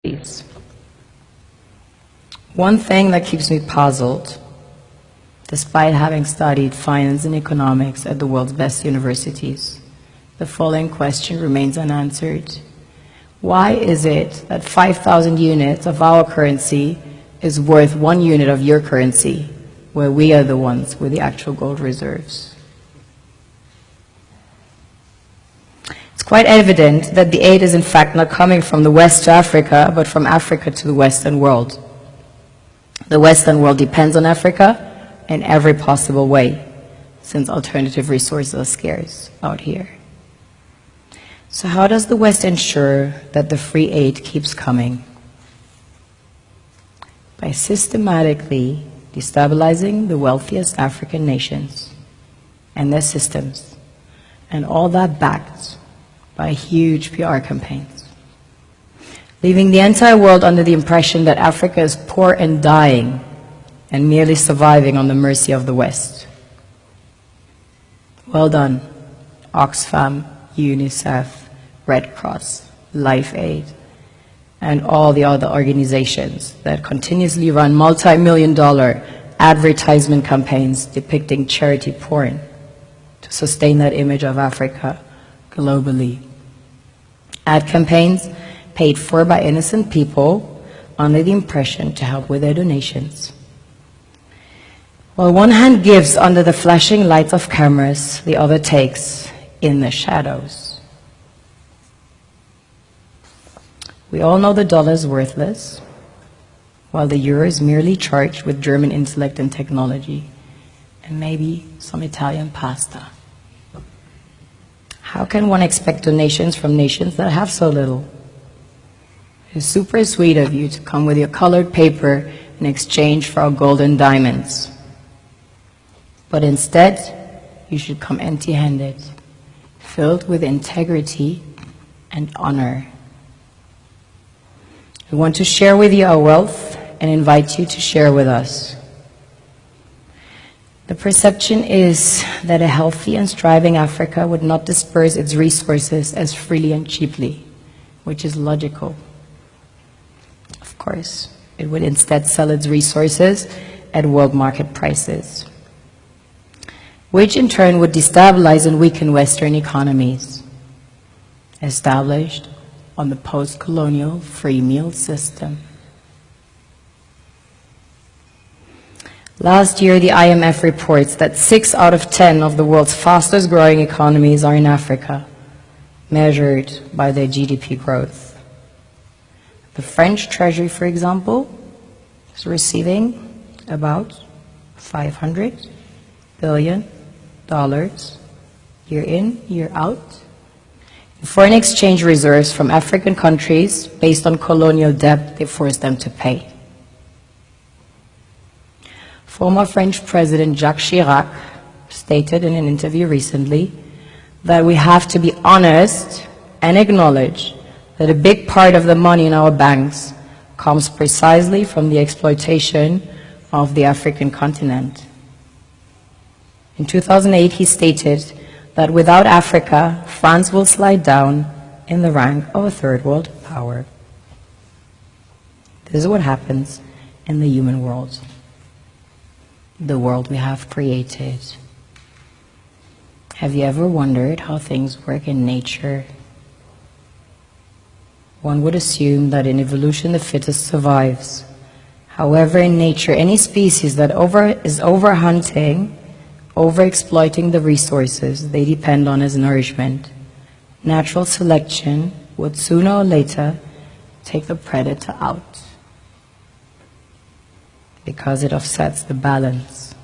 Please. One thing that keeps me puzzled, despite having studied finance and economics at the world's best universities, the following question remains unanswered. Why is it that 5,000 units of our currency is worth 1 unit of your currency, where we are the ones with the actual gold reserves? It's quite evident that the aid is in fact not coming from the West to Africa, but from Africa to the Western world. The Western world depends on Africa in every possible way, since alternative resources are scarce out here. So how does the West ensure that the free aid keeps coming? By systematically destabilizing the wealthiest African nations and their systems, and all that backed by huge PR campaigns, leaving the entire world under the impression that Africa is poor and dying and merely surviving on the mercy of the West. Well done, Oxfam, UNICEF, Red Cross, Life Aid, and all the other organizations that continuously run multi-million-dollar advertisement campaigns depicting charity porn to sustain that image of Africa globally. Ad campaigns paid for by innocent people under the impression to help with their donations. While one hand gives under the flashing lights of cameras, the other takes in the shadows. We all know the dollar is worthless, while the euro is merely charged with German intellect and technology, and maybe some Italian pasta. How can one expect donations from nations that have so little? It's super sweet of you to come with your colored paper in exchange for our gold and diamonds. But instead, you should come empty-handed, filled with integrity and honor. We want to share with you our wealth and invite you to share with us. The perception is that a healthy and striving Africa would not disperse its resources as freely and cheaply, which is logical. Of course, it would instead sell its resources at world market prices, which in turn would destabilize and weaken Western economies, established on the post-colonial free meal system. Last year, the IMF reports that 6 out of 10 of the world's fastest growing economies are in Africa, measured by their GDP growth. The French Treasury, for example, is receiving about $500 billion year in, year out, in foreign exchange reserves from African countries based on colonial debt they forced them to pay. Former French President Jacques Chirac stated in an interview recently that we have to be honest and acknowledge that a big part of the money in our banks comes precisely from the exploitation of the African continent. In 2008, he stated that without Africa, France will slide down in the rank of a third world power. This is what happens in the human world, the world we have created. Have you ever wondered how things work in nature? One would assume that in evolution the fittest survives. However, in nature, any species that is overhunting, overexploiting the resources they depend on as nourishment, natural selection would sooner or later take the predator out, because it offsets the balance.